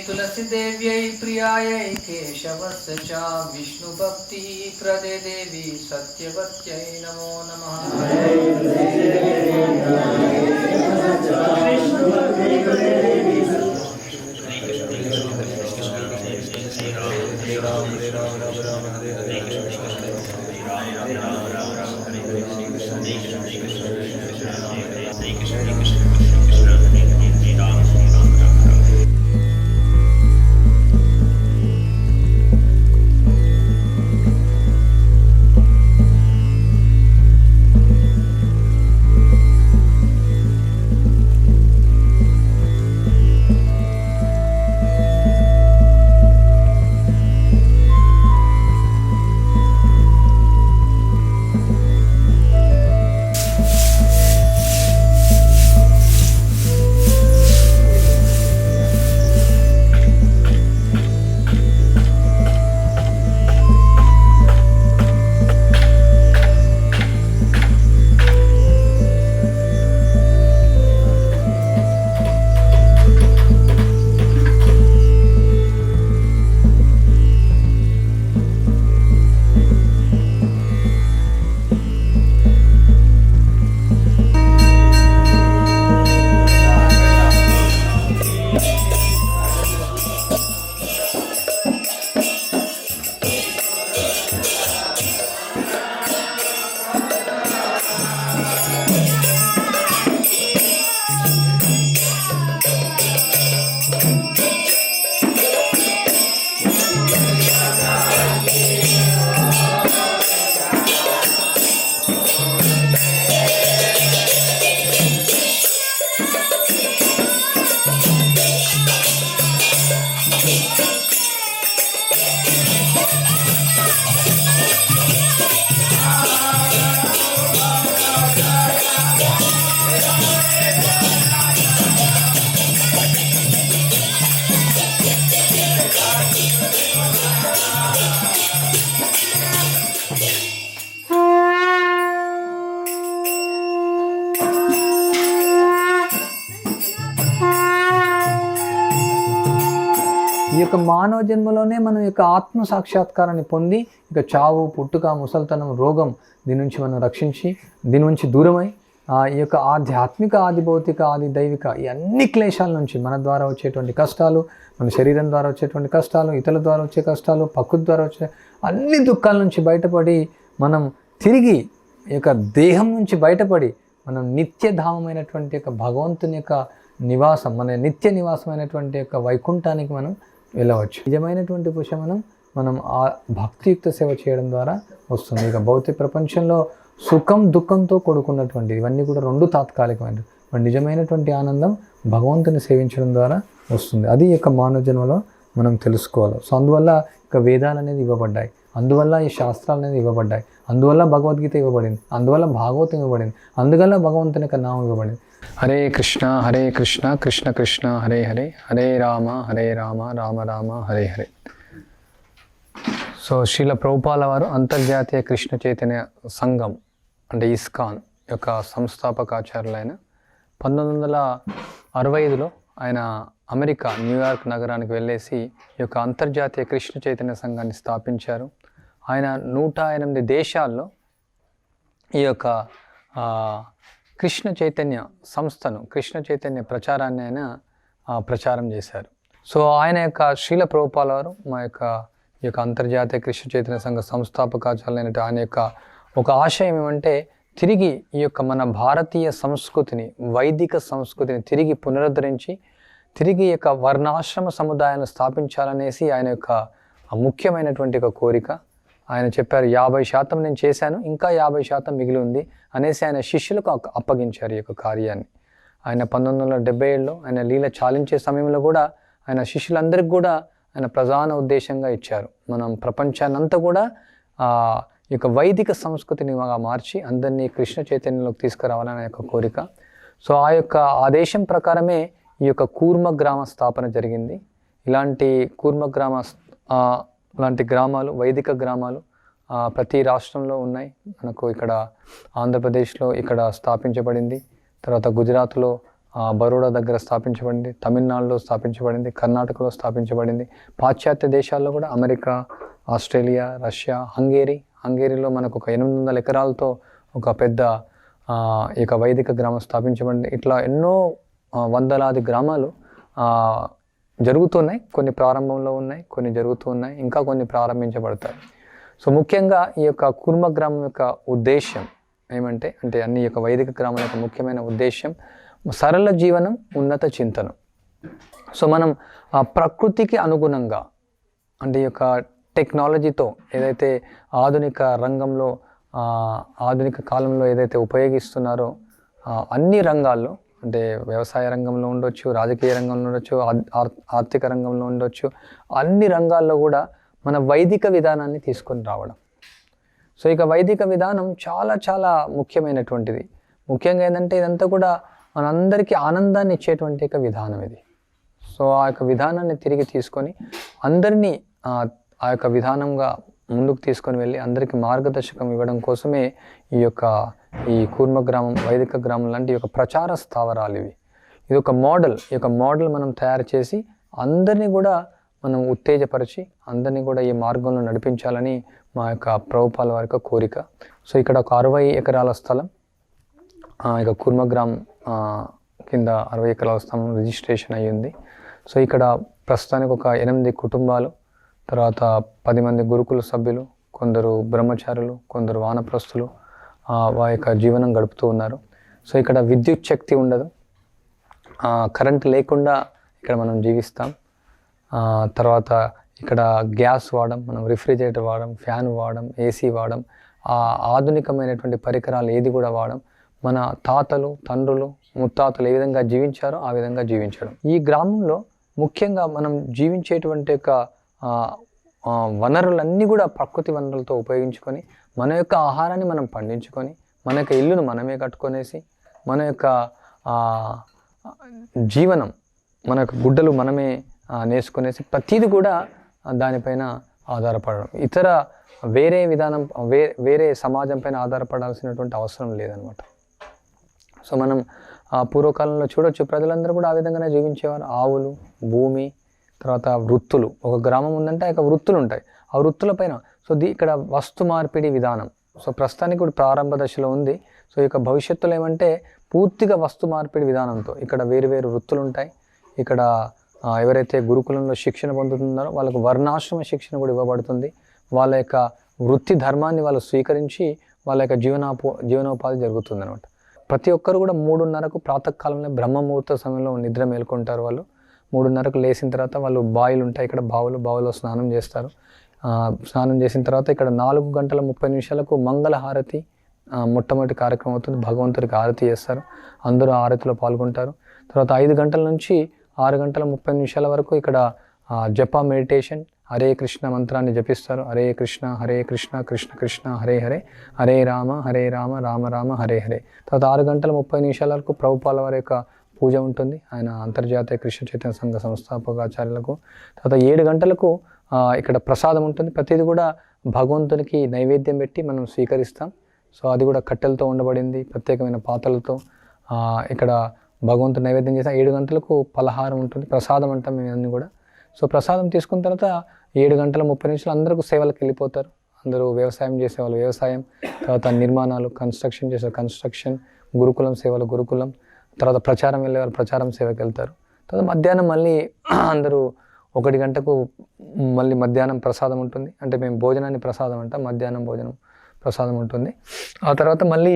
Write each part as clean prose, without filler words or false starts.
तुलसी देव्यै प्रियायै केशवस्य च विष्णुभक्ति प्रदे देवी सत्यवत्यै नमो नमः। ఈ యొక్క మానవ జన్మలోనే మనం యొక్క ఆత్మ సాక్షాత్కారాన్ని పొంది ఇక చావు, పుట్టుక, ముసల్తనం, రోగం దీని నుంచి మనం రక్షించి దీని నుంచి దూరమై ఈ యొక్క ఆధ్యాత్మిక, ఆది భౌతిక, ఆది దైవిక ఈ అన్ని క్లేశాల నుంచి, మన ద్వారా వచ్చేటువంటి కష్టాలు, మన శరీరం ద్వారా వచ్చేటువంటి కష్టాలు, ఇతరుల ద్వారా వచ్చే కష్టాలు, ప్రకృతి ద్వారా వచ్చే అన్ని దుఃఖాల నుంచి బయటపడి మనం తిరిగి ఈ యొక్క దేహం నుంచి బయటపడి మనం నిత్యధామమైనటువంటి యొక్క భగవంతుని యొక్క నివాసం, మన నిత్య నివాసమైనటువంటి యొక్క వైకుంఠానికి మనం వెళ్ళవచ్చు. నిజమైనటువంటి మనం ఆ భక్తియుక్త సేవ చేయడం ద్వారా వస్తుంది. ఇక భౌతిక ప్రపంచంలో సుఖం, దుఃఖంతో కూడుకున్నటువంటి ఇవన్నీ కూడా రెండు తాత్కాలికమైనవి. మరి నిజమైనటువంటి ఆనందం భగవంతుని సేవించడం ద్వారా వస్తుంది. అది యొక్క మానవ జన్మలో మనం తెలుసుకోవాలి. సో అందువల్ల ఇక వేదాలు అనేది ఇవ్వబడ్డాయి, అందువల్ల ఈ శాస్త్రాలు అనేది ఇవ్వబడ్డాయి, అందువల్ల భగవద్గీత ఇవ్వబడింది, అందువల్ల భాగవతం ఇవ్వబడింది, అందువల్ల భగవంతుని యొక్క నామం ఇవ్వబడింది. హరే కృష్ణ హరే కృష్ణ కృష్ణ కృష్ణ హరే హరే, హరే రామ రామ రామ హరే హరే. సో శ్రీల ప్రభుపాల వారు అంతర్జాతీయ కృష్ణ చైతన్య సంఘం అంటే ఇస్కాన్ యొక్క సంస్థాపకాచార్యులైన 1965లో ఆయన అమెరికా న్యూయార్క్ నగరానికి వెళ్ళేసి ఈ యొక్క అంతర్జాతీయ కృష్ణ చైతన్య సంఘాన్ని స్థాపించారు. ఆయన 108 దేశాల్లో ఈ యొక్క కృష్ణ చైతన్య సంస్థను, కృష్ణ చైతన్య ప్రచారాన్ని ఆయన ప్రచారం చేశారు. సో ఆయన యొక్క శ్రీల ప్రభుపాల వారు ఈ యొక్క అంతర్జాతీయ కృష్ణ చైతన్య సంఘ సంస్థాపకాచార్యులైన ఆయన యొక్క ఒక ఆశయం ఏమంటే తిరిగి ఈ యొక్క మన భారతీయ సంస్కృతిని, వైదిక సంస్కృతిని తిరిగి పునరుద్ధరించి తిరిగి ఈ యొక్క వర్ణాశ్రమ సముదాయాన్ని స్థాపించాలనేసి ఆయన యొక్క ముఖ్యమైనటువంటి ఒక కోరిక. ఆయన చెప్పారు 50% నేను చేశాను, ఇంకా 50% మిగిలి ఉంది అనేసి ఆయన శిష్యులకు అప్పగించారు ఈ యొక్క కార్యాన్ని. ఆయన 1977లో ఆయన లీల చాలించే సమయంలో కూడా ఆయన శిష్యులందరికీ కూడా ఆయన ప్రధాన ఉద్దేశంగా ఇచ్చారు, మనం ప్రపంచాన్నంతా కూడా ఈ యొక్క వైదిక సంస్కృతిని మార్చి అందరినీ కృష్ణ చైతన్యంలోకి తీసుకురావాలనే యొక్క కోరిక. సో ఆ యొక్క ఆదేశం ప్రకారమే ఈ యొక్క కూర్మ గ్రామ స్థాపన జరిగింది. ఇలాంటి కూర్మ గ్రామ లాంటి గ్రామాలు, వైదిక గ్రామాలు ప్రతి రాష్ట్రంలో ఉన్నాయి. మనకు ఇక్కడ ఆంధ్రప్రదేశ్లో ఇక్కడ స్థాపించబడింది, తర్వాత గుజరాత్లో బరోడా దగ్గర స్థాపించబడింది, తమిళనాడులో స్థాపించబడింది, కర్ణాటకలో స్థాపించబడింది. పాశ్చాత్య దేశాల్లో కూడా అమెరికా, ఆస్ట్రేలియా, రష్యా, హంగేరీలో మనకు ఒక 800 ఎకరాలతో ఒక పెద్ద ఈ యొక్క వైదిక గ్రామం స్థాపించబడింది. ఇట్లా ఎన్నో వందలాది గ్రామాలు జరుగుతున్నాయి. కొన్ని ప్రారంభంలో ఉన్నాయి, కొన్ని జరుగుతూ ఉన్నాయి, ఇంకా కొన్ని ప్రారంభించబడతాయి. సో ముఖ్యంగా ఈ యొక్క కుర్మ గ్రామం యొక్క ఉద్దేశం ఏమంటే అన్ని యొక్క వైదిక గ్రామం యొక్క ముఖ్యమైన ఉద్దేశం సరళ జీవనం, ఉన్నత చింతనం. సో మనం ప్రకృతికి అనుగుణంగా ఈ యొక్క టెక్నాలజీతో ఏదైతే ఆధునిక రంగంలో, ఆధునిక కాలంలో ఏదైతే ఉపయోగిస్తున్నారో అన్ని రంగాల్లో, అంటే వ్యవసాయ రంగంలో ఉండొచ్చు, రాజకీయ రంగంలో ఉండొచ్చు, ఆర్థిక రంగంలో ఉండొచ్చు, అన్ని రంగాల్లో కూడా మన వైదిక విధానాన్ని తీసుకొని రావడం. సో ఇక వైదిక విధానం చాలా చాలా ముఖ్యమైనటువంటిది. ముఖ్యంగా ఏంటంటే ఇదంతా కూడా మనందరికీ ఆనందాన్ని ఇచ్చేటువంటి ఒక విధానం ఇది. సో ఆ యొక్క విధానాన్ని తిరిగి తీసుకొని అందరినీ ఆ యొక్క విధానంగా ముందుకు తీసుకొని వెళ్ళి అందరికీ మార్గదర్శకం ఇవ్వడం కోసమే ఈ కూర్మ గ్రామం, వైదిక గ్రామం లాంటి యొక్క ప్రచార స్థావరాలు ఇవి. ఇది ఒక మోడల్. ఈ యొక్క మోడల్ మనం తయారు చేసి అందరినీ కూడా మనం ఉత్తేజపరిచి అందరినీ కూడా ఈ మార్గంలో నడిపించాలని మా యొక్క ప్రభుపాల వారి యొక్క కోరిక. సో ఇక్కడ ఒక 60 ఎకరాల స్థలం, ఇక కూర్మ గ్రామం కింద 60 ఎకరాల స్థలం రిజిస్ట్రేషన్ అయ్యింది. సో ఇక్కడ ప్రస్తుతానికి ఒక 8 కుటుంబాలు, తర్వాత 10 మంది గురుకుల సభ్యులు, కొందరు బ్రహ్మచారులు, కొందరు వానప్రస్థులు వారి యొక్క జీవనం గడుపుతూ ఉన్నారు. సో ఇక్కడ విద్యుత్ శక్తి ఉండదు, కరెంట్ లేకుండా ఇక్కడ మనం జీవిస్తాం. తర్వాత ఇక్కడ గ్యాస్ వాడడం, మనం రిఫ్రిజిరేటర్ వాడడం, ఫ్యాన్ వాడడం, ఏసీ వాడడం, ఆధునికమైనటువంటి పరికరాలు ఏది కూడా వాడడం. మన తాతలు, తండ్రులు, ముత్తాతలు ఏ విధంగా జీవించారో ఆ విధంగా జీవించడం. ఈ గ్రామంలో ముఖ్యంగా మనం జీవించేటువంటి యొక్క వనరులన్నీ కూడా ప్రకృతి వనరులతో ఉపయోగించుకొని మన యొక్క ఆహారాన్ని మనం పండించుకొని మన యొక్క ఇల్లును మనమే కట్టుకొనేసి మన యొక్క జీవనం, మన యొక్క గుడ్డలు మనమే నేసుకునేసి ప్రతిదీ కూడా దానిపైన ఆధారపడడం. ఇతర వేరే విధానం, వేరే సమాజం పైన ఆధారపడాల్సినటువంటి అవసరం లేదనమాట. సో మనం పూర్వకాలంలో చూడొచ్చు, ప్రజలందరూ కూడా ఆ విధంగానే జీవించేవారు. ఆవులు, భూమి, తర్వాత వృత్తులు. ఒక గ్రామం ఉందంటే ఆ యొక్క వృత్తులు ఉంటాయి. ఆ వృత్తుల పైన సో ఇక్కడ వస్తు మార్పిడి విధానం సో ప్రస్తుతానికి కూడా ప్రారంభ దశలో ఉంది. సో ఇక భవిష్యత్తులో ఏమంటే పూర్తిగా వస్తు మార్పిడి విధానంతో ఇక్కడ వేరు వేరు వృత్తులు ఉంటాయి. ఇక్కడ ఎవరైతే గురుకులంలో శిక్షణ పొందుతున్నారో వాళ్ళకు వర్ణాశ్రమ శిక్షణ కూడా ఇవ్వబడుతుంది. వాళ్ళ యొక్క వృత్తి ధర్మాన్ని వాళ్ళు స్వీకరించి వాళ్ళ యొక్క జీవనోపాధి జరుగుతుంది అనమాట. ప్రతి ఒక్కరు కూడా 3:30కు ప్రాతకాలంలో బ్రహ్మముహూర్త సమయంలో నిద్ర మేల్కొంటారు. వాళ్ళు 3:30కు లేచిన తర్వాత వాళ్ళు బావిలు ఉంటాయి, ఇక్కడ బావిలో స్నానం చేస్తారు. స్నానం చేసిన తర్వాత ఇక్కడ 4:30 మంగళహారతి మొట్టమొదటి కార్యక్రమం అవుతుంది. భగవంతుడికి హారతి చేస్తారు, అందరూ హారతిలో పాల్గొంటారు. తర్వాత 5 గంటల నుంచి 6:30 వరకు ఇక్కడ జప మెడిటేషన్ హరే కృష్ణ మంత్రాన్ని జపిస్తారు. హరే కృష్ణ కృష్ణ కృష్ణ హరే హరే, హరే రామ రామ రామ హరే హరే. తర్వాత 6:30 వరకు ప్రభుపాల వారి యొక్క పూజ ఉంటుంది, ఆయన అంతర్జాతీయ కృష్ణ చైతన్య సంఘ సంస్థాపకాచార్యులకు. తర్వాత 7 గంటలకు ఇక్కడ ప్రసాదం ఉంటుంది. ప్రతిదీ కూడా భగవంతునికి నైవేద్యం పెట్టి మనం స్వీకరిస్తాం. సో అది కూడా కట్టెలతో ఉండబడింది, ప్రత్యేకమైన పాత్రలతో ఇక్కడ భగవంతుడు నైవేద్యం చేస్తాం. 7 గంటలకు పలహారం ఉంటుంది, ప్రసాదం అంటాం మేము అన్నీ కూడా. సో ప్రసాదం తీసుకున్న తర్వాత 7:30 అందరూ సేవలకు వెళ్ళిపోతారు. అందరూ వ్యవసాయం చేసేవాళ్ళు వ్యవసాయం, తర్వాత నిర్మాణాలు కన్స్ట్రక్షన్ చేసే కన్స్ట్రక్షన్, గురుకులం సేవలు గురుకులం, తర్వాత ప్రచారం వెళ్ళే వాళ్ళు ప్రచారం సేవకి వెళ్తారు. తర్వాత మధ్యాహ్నం మళ్ళీ అందరూ 1 గంటకు మళ్ళీ మధ్యాహ్నం ప్రసాదం ఉంటుంది. అంటే మేము భోజనాన్ని ప్రసాదం అంటాం, మధ్యాహ్నం భోజనం ప్రసాదం ఉంటుంది. ఆ తర్వాత మళ్ళీ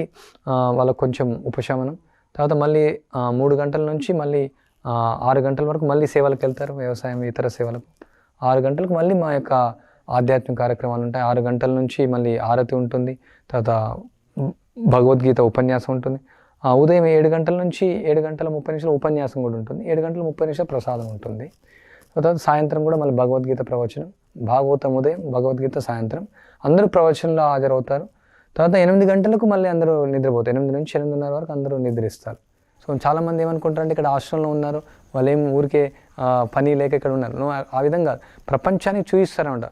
వాళ్ళకు కొంచెం ఉపశమనం. తర్వాత మళ్ళీ 3 గంటల నుంచి మళ్ళీ 6 గంటల వరకు మళ్ళీ సేవలకు వెళ్తారు, వ్యవసాయం ఇతర సేవలకు. 6 గంటలకు మళ్ళీ మా యొక్క ఆధ్యాత్మిక కార్యక్రమాలు ఉంటాయి. 6 గంటల నుంచి మళ్ళీ ఆరతి ఉంటుంది, తర్వాత భగవద్గీత ఉపన్యాసం ఉంటుంది. ఉదయం 7 గంటల నుంచి 7:30 ఉపన్యాసం కూడా ఉంటుంది. 7:30 ప్రసాదం ఉంటుంది. తర్వాత సాయంత్రం కూడా మళ్ళీ భగవద్గీత ప్రవచనం, భాగవతం ఉదయం, భగవద్గీత సాయంత్రం, అందరూ ప్రవచనంలో హాజరవుతారు. తర్వాత 8 గంటలకు మళ్ళీ అందరూ నిద్రపోతారు. 8 నుంచి 8:30 వరకు అందరూ నిద్రిస్తారు. సో చాలామంది ఏమనుకుంటారంటే ఇక్కడ ఆశ్రమంలో ఉన్నారు, వాళ్ళు ఏం ఊరికే పని లేక ఇక్కడ ఉన్నారు. ఆ విధంగా ప్రపంచానికి చూపిస్తారన్నమాట.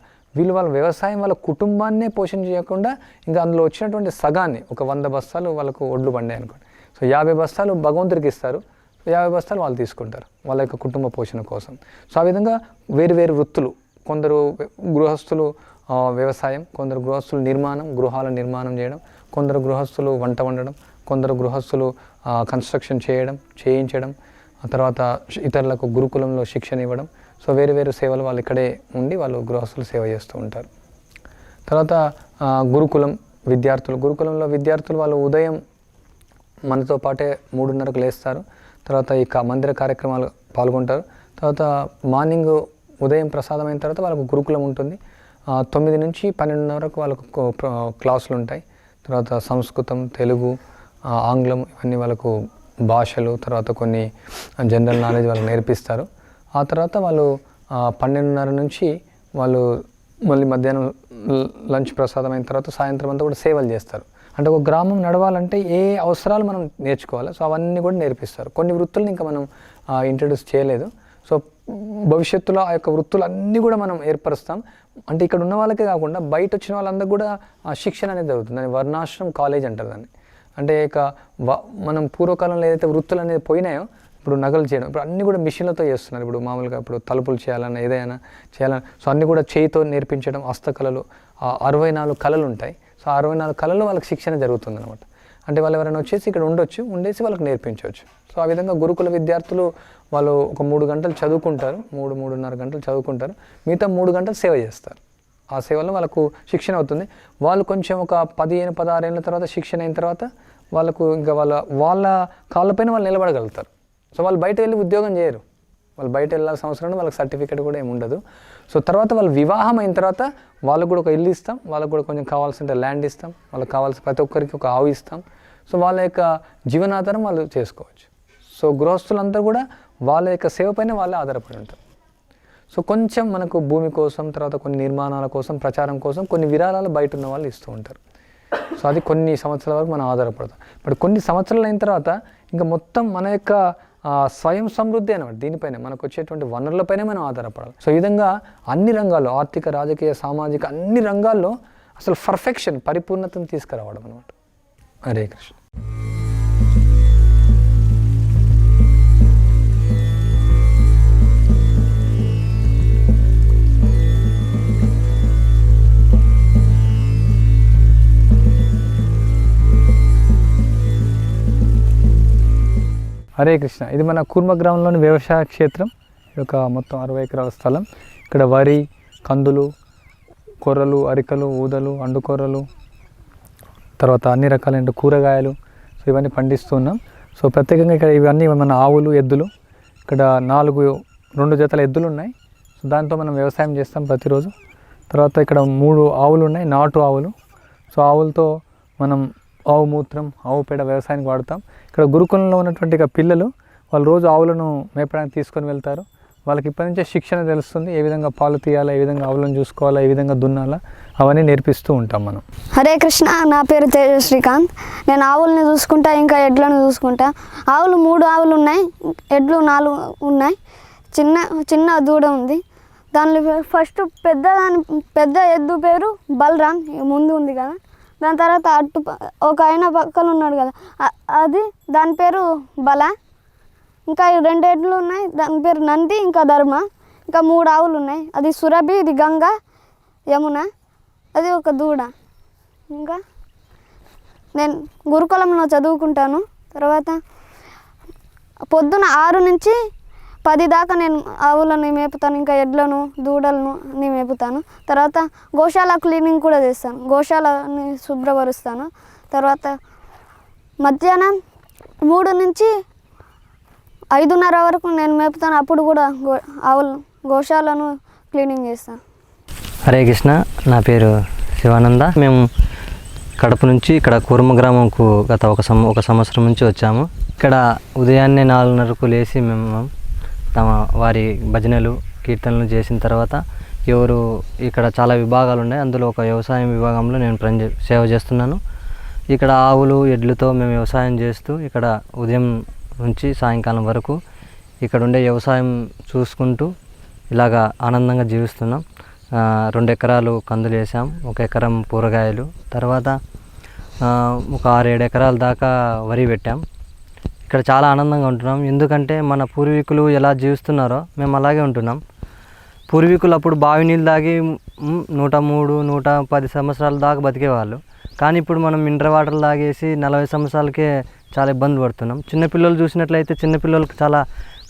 వాళ్ళ వ్యవసాయం వాళ్ళ కుటుంబాన్నే పోషణ చేయకుండా ఇంకా అందులో వచ్చినటువంటి సగాన్ని, ఒక 100 బస్తాలు వాళ్ళకు ఒడ్లు పండాయి అనుకోండి, సో 50 బస్తాలు భగవంతుడికి ఇస్తారు, 50 బస్తాలు వాళ్ళు తీసుకుంటారు వాళ్ళ యొక్క కుటుంబ పోషణ కోసం. సో ఆ విధంగా వేరు వేరు వృత్తులు, కొందరు గృహస్థులు వ్యవసాయం, కొందరు గృహస్థులు గృహాల నిర్మాణం చేయడం, కొందరు గృహస్థులు వంట వండడం, కొందరు గృహస్థులు కన్స్ట్రక్షన్ చేయించడం, తర్వాత ఇతరులకు గురుకులంలో శిక్షణ ఇవ్వడం. సో వేరు వేరు సేవలు వాళ్ళు ఇక్కడే ఉండి వాళ్ళు గృహస్థులు సేవ చేస్తూ ఉంటారు. తర్వాత గురుకులంలో విద్యార్థులు వాళ్ళు ఉదయం మనతో పాటే 3:30కు లేస్తారు. తర్వాత ఇక మందిర కార్యక్రమాలు పాల్గొంటారు. తర్వాత మార్నింగ్ ఉదయం ప్రసాదం అయిన తర్వాత వాళ్ళకు గురుకులం ఉంటుంది. 9 నుంచి 12 వరకు వాళ్ళకు క్లాసులు ఉంటాయి. తర్వాత సంస్కృతం, తెలుగు, ఆంగ్లం ఇవన్నీ వాళ్ళకు భాషలు, తర్వాత కొన్ని జనరల్ నాలెడ్జ్ వాళ్ళకి నేర్పిస్తారు. ఆ తర్వాత వాళ్ళు 12:30 నుంచి వాళ్ళు మళ్ళీ మధ్యాహ్నం లంచ్ ప్రసాదం అయిన తర్వాత సాయంత్రం అంతా కూడా సేవలు చేస్తారు. అంటే ఒక గ్రామం నడవాలంటే ఏ అవసరాలు మనం నేర్చుకోవాలి, సో అవన్నీ కూడా నేర్పిస్తారు. కొన్ని వృత్తులను ఇంకా మనం ఇంట్రడ్యూస్ చేయలేదు. సో భవిష్యత్తులో ఆ యొక్క వృత్తులన్నీ కూడా మనం ఏర్పరుస్తాం. అంటే ఇక్కడ ఉన్న వాళ్ళకే కాకుండా బయట వచ్చిన వాళ్ళందరూ కూడా శిక్షణ అనేది జరుగుతుంది. దాన్ని వర్ణాశ్రమం కాలేజ్ అంటారు దాన్ని. అంటే ఇక మనం పూర్వకాలంలో ఏదైతే వృత్తులు అనేది పోయినాయో, ఇప్పుడు నగలు చేయడం, ఇప్పుడు అన్నీ కూడా మిషన్లతో చేస్తున్నారు. ఇప్పుడు మామూలుగా ఇప్పుడు తలుపులు చేయాలన్నా ఏదైనా చేయాలన్నా, సో అన్నీ కూడా చేయితో నేర్పించడం, హస్తకళలు, 64 కళలు ఉంటాయి. సో 64 కళలు వాళ్ళకి శిక్షణ జరుగుతుంది అనమాట. అంటే వాళ్ళు ఎవరైనా వచ్చేసి ఇక్కడ ఉండేసి వాళ్ళకి నేర్పించవచ్చు. సో ఆ విధంగా గురుకుల విద్యార్థులు వాళ్ళు ఒక 3 గంటలు చదువుకుంటారు, 3-3:30 గంటలు చదువుకుంటారు, మిగతా 3 గంటలు సేవ చేస్తారు. ఆ సేవలో వాళ్ళకు శిక్షణ అవుతుంది. వాళ్ళు కొంచెం ఒక 15-16 ఏళ్ళ తర్వాత శిక్షణ అయిన తర్వాత వాళ్ళకు ఇంకా వాళ్ళ కాళ్ళపైన వాళ్ళు నిలబడగలుగుతారు. సో వాళ్ళు బయట వెళ్ళి ఉద్యోగం చేయరు, వాళ్ళు బయట వెళ్ళాల్సిన అవసరం, వాళ్ళకి సర్టిఫికేట్ కూడా ఏమి ఉండదు. సో తర్వాత వాళ్ళు వివాహం అయిన తర్వాత వాళ్ళకు కూడా ఒక ఇల్లు ఇస్తాం, వాళ్ళకు కూడా కొంచెం కావాల్సిన ల్యాండ్ ఇస్తాం, వాళ్ళకి కావాల్సిన ప్రతి ఒక్కరికి ఒక ఆవు ఇస్తాం. సో వాళ్ళ యొక్క జీవనాధారం వాళ్ళు చేసుకోవచ్చు. సో గృహస్థులంతా కూడా వాళ్ళ యొక్క సేవ పైన వాళ్ళే ఆధారపడి ఉంటారు. సో కొంచెం మనకు భూమి కోసం, తర్వాత కొన్ని నిర్మాణాల కోసం, ప్రచారం కోసం కొన్ని విరాళాలు బయట ఉన్న వాళ్ళు ఇస్తూ ఉంటారు. సో అది కొన్ని సంవత్సరాల వరకు మనం ఆధారపడతాం. బట్ కొన్ని సంవత్సరాలు అయిన తర్వాత ఇంకా మొత్తం మన యొక్క స్వయం సమృద్ధి అనమాట, దీనిపైన మనకు వచ్చేటువంటి వనరులపైనే మనం ఆధారపడాలి. సో ఈ విధంగా అన్ని రంగాల్లో, ఆర్థిక, రాజకీయ, సామాజిక అన్ని రంగాల్లో అసలు పర్ఫెక్షన్, పరిపూర్ణతను తీసుకురావడం అనమాట. హరే కృష్ణ. హరే కృష్ణ. ఇది మన కూర్మ గ్రామంలోని వ్యవసాయ క్షేత్రం. ఇది ఒక మొత్తం 60 ఎకరాల స్థలం. ఇక్కడ వరి, కందులు, కొర్రలు, అరికలు, ఊదలు, అండుకొర్రలు, తర్వాత అన్ని రకాలైన కూరగాయలు, సో ఇవన్నీ పండిస్తున్నాం. సో ప్రత్యేకంగా ఇక్కడ ఇవన్నీ మన ఆవులు, ఎద్దులు, ఇక్కడ 2 జతల ఎద్దులు ఉన్నాయి. సో దాంతో మనం వ్యవసాయం చేస్తాం ప్రతిరోజు. తర్వాత ఇక్కడ 3 ఆవులు ఉన్నాయి, నాటు ఆవులు. సో ఆవులతో మనం ఆవు మూత్రం, ఆవు పేడ వ్యవసాయానికి వాడతాం. ఇక్కడ గురుకులంలో ఉన్నటువంటి పిల్లలు వాళ్ళు రోజు ఆవులను మేపడానికి తీసుకొని వెళ్తారు. వాళ్ళకి ఇప్పటి నుంచే శిక్షణ తెలుస్తుంది, ఏ విధంగా పాలు తీయాలా, ఏ విధంగా ఆవులను చూసుకోవాలా, ఏ విధంగా దున్నాలా, అవన్నీ నేర్పిస్తూ ఉంటాం మనం. హరే కృష్ణ. నా పేరు తేజ శ్రీకాంత్. నేను ఆవుల్ని చూసుకుంటా, ఇంకా ఎడ్లను చూసుకుంటా. ఆవులు 3 ఆవులు ఉన్నాయి, ఎడ్లు 4 ఉన్నాయి. చిన్న దూడ ఉంది. దానిలో ఫస్ట్ పెద్ద ఎద్దు పేరు బలరామ్, ముందు ఉంది కదా. దాని తర్వాత ఒక ఆయన పక్కన ఉన్నాడు కదా, దాని పేరు బల. ఇంకా 2 ఎడ్లు ఉన్నాయి, దాని పేరు నంది, ఇంకా ధర్మ. ఇంకా 3 ఆవులు ఉన్నాయి, అది సురభి, ఇది గంగ, యమున, అది ఒక దూడ. ఇంకా నేను గురుకులంలో చదువుకుంటాను. తర్వాత పొద్దున 6 నుంచి 10 దాకా నేను ఆవులను మేపుతాను, ఇంకా ఎడ్లను, దూడలను అన్నీ మేపుతాను. తర్వాత గోశాల క్లీనింగ్ కూడా చేస్తాను, గోశాలని శుభ్రపరుస్తాను. తర్వాత మధ్యాహ్నం 3 నుంచి 5:30 వరకు నేను మేపుతాను, అప్పుడు కూడా గోశాలను క్లీనింగ్ చేస్తాను. హరే కృష్ణ. నా పేరు శివానంద. మేము కడప నుంచి ఇక్కడ కూర్మ గ్రామంకు గత ఒక సంవత్సరం నుంచి వచ్చాము. ఇక్కడ ఉదయాన్నే 4:30కు లేచి మేము వారి భజనలు, కీర్తనలు చేసిన తర్వాత ఇక్కడ చాలా విభాగాలు ఉన్నాయి. అందులో ఒక వ్యవసాయం విభాగంలో నేను సేవ చేస్తున్నాను. ఇక్కడ ఆవులు, ఎడ్లతో మేము వ్యవసాయం చేస్తూ ఇక్కడ ఉదయం నుంచి సాయంకాలం వరకు ఇక్కడ ఉండే వ్యవసాయం చూసుకుంటూ ఇలాగా ఆనందంగా జీవిస్తున్నాం. 2 ఎకరాలు కందులు వేసాం, 1 ఎకరం కూరగాయలు, తర్వాత ఒక 6-7 ఎకరాల దాకా వరి పెట్టాం. ఇక్కడ చాలా ఆనందంగా ఉంటున్నాం. ఎందుకంటే మన పూర్వీకులు ఎలా జీవిస్తున్నారో మేము అలాగే ఉంటున్నాం. పూర్వీకులు అప్పుడు బావి నీళ్ళు తాగి 103-110 సంవత్సరాల దాకా బతికేవాళ్ళు. కానీ ఇప్పుడు మనం మినరల్ వాటర్ తాగేసి 40 సంవత్సరాలకే చాలా ఇబ్బంది పడుతున్నాం. చిన్నపిల్లలు చూసినట్లయితే చిన్నపిల్లలకు చాలా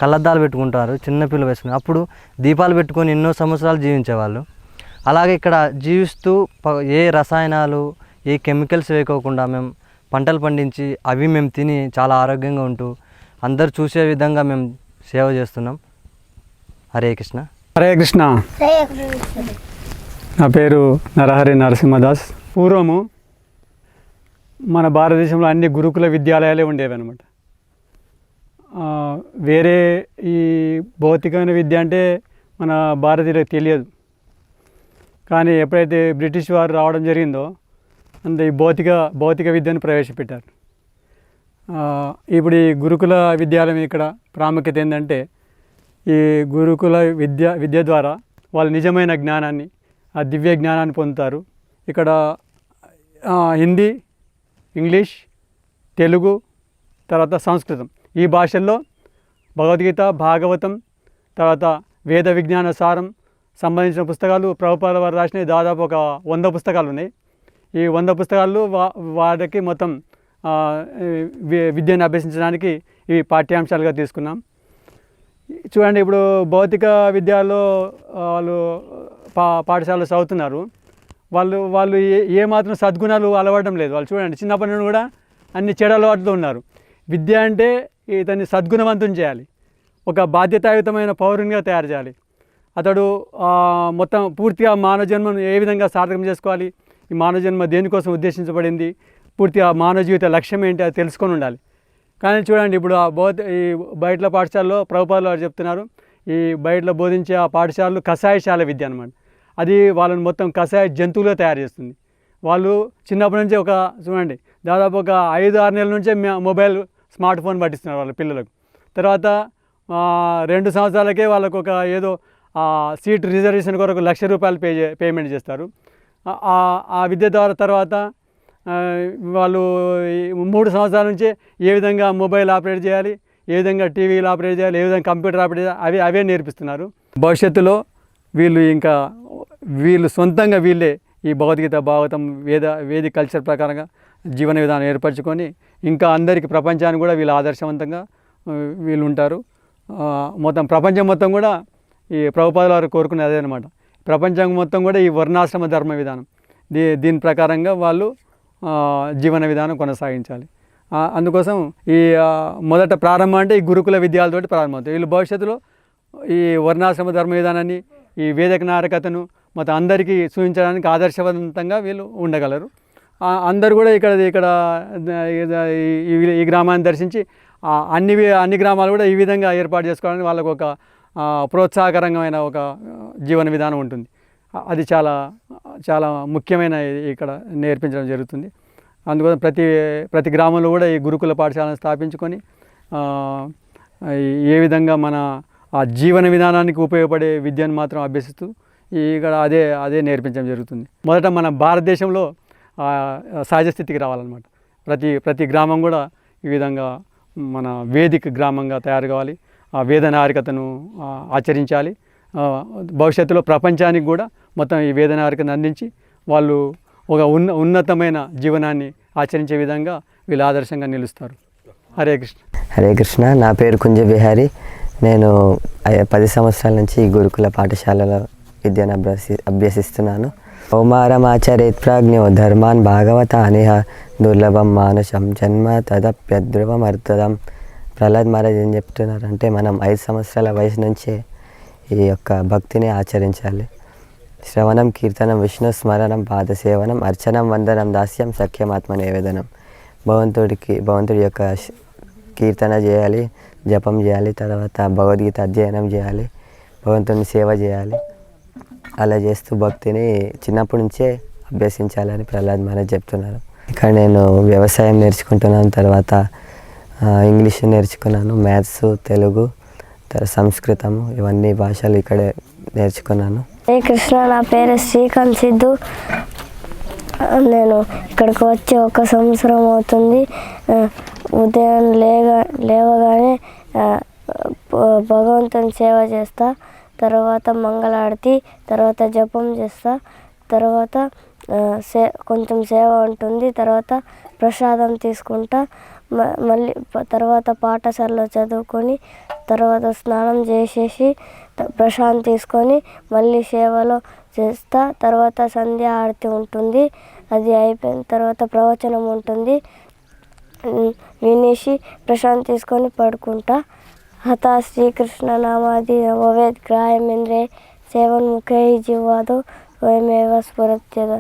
కళ్ళద్దాలు పెట్టుకుంటారు, చిన్నపిల్లలు వేసుకుని. అప్పుడు దీపాలు పెట్టుకొని ఎన్నో సంవత్సరాలు జీవించేవాళ్ళు. అలాగే ఇక్కడ జీవిస్తూ ఏ రసాయనాలు, ఏ కెమికల్స్ వేయకోకుండా మేము పంటలు పండించి అవి మేము తిని చాలా ఆరోగ్యంగా ఉంటూ అందరు చూసే విధంగా మేము సేవ చేస్తున్నాం. హరే కృష్ణ. హరే కృష్ణ. నా పేరు నరహరి నరసింహదాస్. పూర్వము మన భారతదేశంలో అన్ని గురుకుల విద్యాలయాలే ఉండేవి అనమాట. వేరే ఈ భౌతికమైన విద్య అంటే మన భారతీయులకు తెలియదు. కానీ ఎప్పుడైతే బ్రిటిష్ వారు రావడం జరిగిందో అంత ఈ భౌతిక విద్యను ప్రవేశపెట్టారు. ఇప్పుడు ఈ గురుకుల విద్యాలయం ఇక్కడ ప్రాముఖ్యత ఏంటంటే, ఈ గురుకుల విద్య ద్వారా వాళ్ళు నిజమైన జ్ఞానాన్ని, ఆ దివ్య జ్ఞానాన్ని పొందుతారు. ఇక్కడ హిందీ, ఇంగ్లీష్, తెలుగు, తర్వాత సంస్కృతం, ఈ భాషల్లో భగవద్గీత, భాగవతం, తర్వాత వేద విజ్ఞాన సారం సంబంధించిన పుస్తకాలు ప్రభుపాద వారు రాసినవి దాదాపు ఒక 100 పుస్తకాలు ఉన్నాయి. ఈ 100 పుస్తకాలు వారికి మొత్తం విద్యను అభ్యసించడానికి ఇవి పాఠ్యాంశాలుగా తీసుకున్నాం. చూడండి, ఇప్పుడు భౌతిక విద్యలో వాళ్ళు పాఠశాలలో చదువుతున్నారు. వాళ్ళు ఏమాత్రం సద్గుణాలు అలవడడం లేదు. వాళ్ళు చూడండి, చిన్నప్పటి నుండి కూడా అన్ని చెడు అలవాట్లతో ఉన్నారు. విద్య అంటే ఇతన్ని సద్గుణవంతం చేయాలి, ఒక బాధ్యతాయుతమైన పౌరునిగా తయారు చేయాలి. అతడు మొత్తం పూర్తిగా మానవ జన్మను ఏ విధంగా సార్థకం చేసుకోవాలి, ఈ మానవ జన్మ దేనికోసం ఉద్దేశించబడింది, పూర్తిగా మానవ జీవిత లక్ష్యం ఏంటి, అది తెలుసుకొని ఉండాలి. కానీ చూడండి, ఇప్పుడు ఈ బయట పాఠశాలలో ప్రభుపాదులు వారు చెప్తున్నారు, ఈ బయటలో బోధించే ఆ పాఠశాలలు కషాయశాల విద్య అనమాట. అది వాళ్ళని మొత్తం కషాయ జంతువులుగా తయారు చేస్తుంది. వాళ్ళు చిన్నప్పటి నుంచే చూడండి, దాదాపు ఒక 5-6 నెలల నుంచే మొబైల్, స్మార్ట్ ఫోన్ పట్టిస్తున్నారు వాళ్ళ పిల్లలకు. తర్వాత 2 సంవత్సరాలకే వాళ్ళకు ఏదో సీట్ రిజర్వేషన్ కొరకు ₹1,00,000 పేమెంట్ చేస్తారు. ఆ విద్య ద్వారా తర్వాత వాళ్ళు 3 సంవత్సరాల నుంచే ఏ విధంగా మొబైల్ ఆపరేట్ చేయాలి, ఏ విధంగా టీవీలు ఆపరేట్ చేయాలి, ఏ విధంగా కంప్యూటర్ ఆపరేట్ చేయాలి, అవే నేర్పిస్తున్నారు. భవిష్యత్తులో వీళ్ళు సొంతంగా వీళ్ళే ఈ భగవద్గీత, భాగవతం, వేదిక కల్చర్ ప్రకారంగా జీవన విధానం ఏర్పరచుకొని ఇంకా అందరికీ, ప్రపంచానికి కూడా వీళ్ళు ఆదర్శవంతంగా వీళ్ళు ఉంటారు. మొత్తం ప్రపంచం మొత్తం కూడా ఈ ప్రభుపాదుల వారు కోరుకునేది అదే అనమాట. ప్రపంచం మొత్తం కూడా ఈ వర్ణాశ్రమ ధర్మ విధానం దీని ప్రకారంగా వాళ్ళు జీవన విధానం కొనసాగించాలి. అందుకోసం ఈ మొదట ప్రారంభం అంటే ఈ గురుకుల విద్యాలతోటి ప్రారంభమవుతాయి. వీళ్ళు భవిష్యత్తులో ఈ వర్ణాశ్రమ ధర్మ విధానాన్ని, ఈ వేదిక నాగరికతను మొత్తం అందరికీ చూపించడానికి ఆదర్శవంతంగా వీళ్ళు ఉండగలరు. అందరూ కూడా ఇక్కడ ఈ గ్రామాన్ని దర్శించి అన్ని గ్రామాలు కూడా ఈ విధంగా ఏర్పాటు చేసుకోవడానికి వాళ్ళకు ఒక ప్రోత్సాహకరమైన ఒక జీవన విధానం ఉంటుంది. అది చాలా చాలా ముఖ్యమైన ఇక్కడ నేర్పించడం జరుగుతుంది. అందుకోసం ప్రతి గ్రామంలో కూడా ఈ గురుకుల పాఠశాలను స్థాపించుకొని ఏ విధంగా మన ఆ జీవన విధానానికి ఉపయోగపడే విద్యను మాత్రం అభ్యసిస్తూ ఇక్కడ అదే నేర్పించడం జరుగుతుంది. మొదట మన భారతదేశంలో సహజ స్థితికి రావాలన్నమాట. ప్రతి గ్రామం కూడా ఈ విధంగా మన వేదిక గ్రామంగా తయారు కావాలి. ఆ వేద నాగరికతను ఆచరించాలి. భవిష్యత్తులో ప్రపంచానికి కూడా మొత్తం ఈ వేద నాగరికతను అందించి వాళ్ళు ఒక ఉన్నతమైన జీవనాన్ని ఆచరించే విధంగా వీళ్ళు ఆదర్శంగా నిలుస్తారు. హరే కృష్ణ. హరే కృష్ణ. నా పేరు కుంజ విహారీ. నేను 10 సంవత్సరాల నుంచి ఈ గురుకుల పాఠశాలలో విద్యను అభ్యసిస్తున్నాను. కౌమారమాచరేత్ ప్రాజ్ఞో ధర్మాన్ భాగవత అనిహ దుర్లభం మానుషం జన్మ తదప్యద్రువం అర్థదం. ప్రహ్లాద్ మహారాజ్ ఏం చెప్తున్నారంటే మనం 5 సంవత్సరాల వయసు నుంచే ఈ యొక్క భక్తిని ఆచరించాలి. శ్రవణం కీర్తనం విష్ణు స్మరణం పాదసేవనం అర్చనం వందనం దాస్యం సఖ్యమాత్మ నివేదనం. భగవంతుడి యొక్క కీర్తన చేయాలి, జపం చేయాలి, తర్వాత భగవద్గీత అధ్యయనం చేయాలి, భగవంతుని సేవ చేయాలి. అలా చేస్తూ భక్తిని చిన్నప్పటి నుంచే అభ్యసించాలని ప్రహ్లాద్ మహారాజ్ చెప్తున్నారు. ఇక్కడ నేను వ్యవసాయం నేర్చుకుంటున్నాను, తర్వాత ఇంగ్లీష్ నేర్చుకున్నాను, మ్యాథ్స్, తెలుగు, సంస్కృతము, ఇవన్నీ భాషలు ఇక్కడే నేర్చుకున్నాను. హరే కృష్ణ. నా పేరు శ్రీకాంత్ సిద్ధు. నేను ఇక్కడికి వచ్చి 1 సంవత్సరం అవుతుంది. ఉదయం లేవగానే భగవంతుని సేవ చేస్తా, తర్వాత మంగళారతి, తర్వాత జపం చేస్తా, తర్వాత కొంచెం సేవ ఉంటుంది, తర్వాత ప్రసాదం తీసుకుంటా, మళ్ళీ తర్వాత పాఠశాలలో చదువుకొని తర్వాత స్నానం చేసేసి ప్రసాదం తీసుకొని మళ్ళీ సేవలో చేస్తా. తర్వాత సంధ్య ఆరతి ఉంటుంది, అది అయిపోయిన తర్వాత ప్రవచనం ఉంటుంది, వినేసి ప్రశాంతి తీసుకొని పడుకుంటా. హతా శ్రీకృష్ణ నామాది నవవేద్ గ్రాయమేంద్రే సేవన్ముఖై జీవాదో స్వయమేవ స్ఫురత్యద.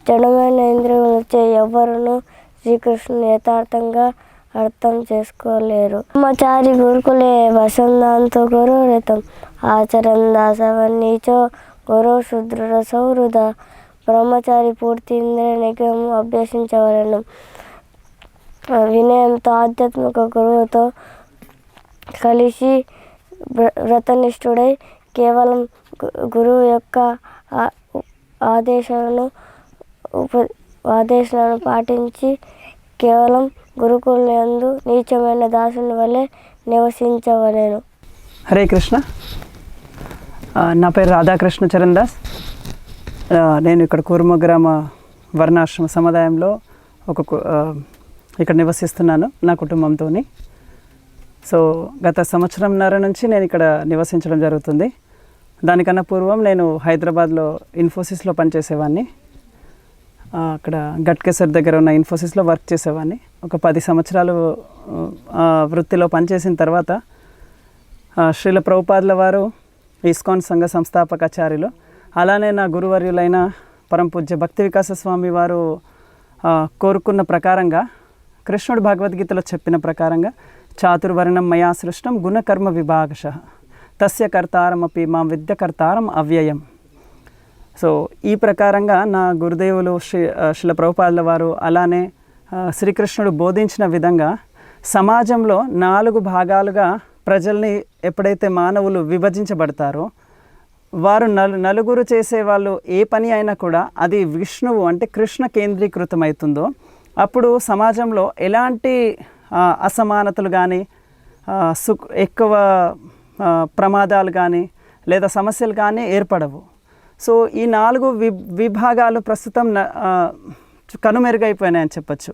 జడమైన ఇంద్రియులచే ఎవరును శ్రీకృష్ణుని యథార్థంగా అర్థం చేసుకోలేరు. బ్రహ్మచారి గురుకులే వసంతాంతో గురురితం ఆచరణ దాసవన్నీచో గురు శుద్ర సౌహృద. బ్రహ్మచారి పూర్తి ఇంద్రియ నిగ్రహం అభ్యసించవలను. వినయంతో ఆధ్యాత్మిక గురువుతో కలిసి వ్రతనిష్ఠుడై కేవలం గురువు యొక్క ఆదేశాలను పాటించి కేవలం గురుకులందు నీచమైన దాసుని వలె నివసించవలెను. హరే కృష్ణ. నా పేరు రాధాకృష్ణ చరణ్ దాస్. నేను ఇక్కడ కూర్మ గ్రామ వర్ణాశ్రమ సముదాయంలో ఇక్కడ నివసిస్తున్నాను నా కుటుంబంతో. సో గత సంవత్సరంన్నర నుంచి నేను ఇక్కడ నివసించడం జరుగుతుంది. దానికన్నా పూర్వం నేను హైదరాబాద్లో ఇన్ఫోసిస్లో పనిచేసేవాడిని. అక్కడ గట్కేసర్ దగ్గర ఉన్న ఇన్ఫోసిస్లో వర్క్ చేసేవాడిని. ఒక 10 సంవత్సరాలు వృత్తిలో పనిచేసిన తర్వాత శ్రీల ప్రభుపాదుల వారు ఇస్కాన్ సంఘ సంస్థాపకాచార్యులు, అలానే నా గురువర్యులైన పరమపూజ్య భక్తి వికాస స్వామి వారు కోరుకున్న ప్రకారంగా కృష్ణుడు భగవద్గీతలో చెప్పిన ప్రకారంగా చాతుర్వర్ణం మయా సృష్టం గుణకర్మ విభాగశః తస్య కర్తారమపి మాం విద్య కర్తారం అవ్యయం. సో ఈ ప్రకారంగా నా గురుదేవులు శ్రీల ప్రభుపాదుల వారు అలానే శ్రీకృష్ణుడు బోధించిన విధంగా సమాజంలో 4 భాగాలుగా ప్రజల్ని ఎప్పుడైతే మానవులు విభజించబడతారో వారు నలుగురు చేసే వాళ్ళు ఏ పని అయినా కూడా అది విష్ణువు అంటే కృష్ణ కేంద్రీకృతమవుతుందో అప్పుడు సమాజంలో ఎలాంటి అసమానతలు కానీ ఎక్కువ ప్రమాదాలు కానీ లేదా సమస్యలు కానీ ఏర్పడవు. సో ఈ 4 విభాగాలు ప్రస్తుతం కనుమెరుగైపోయినాయని చెప్పచ్చు.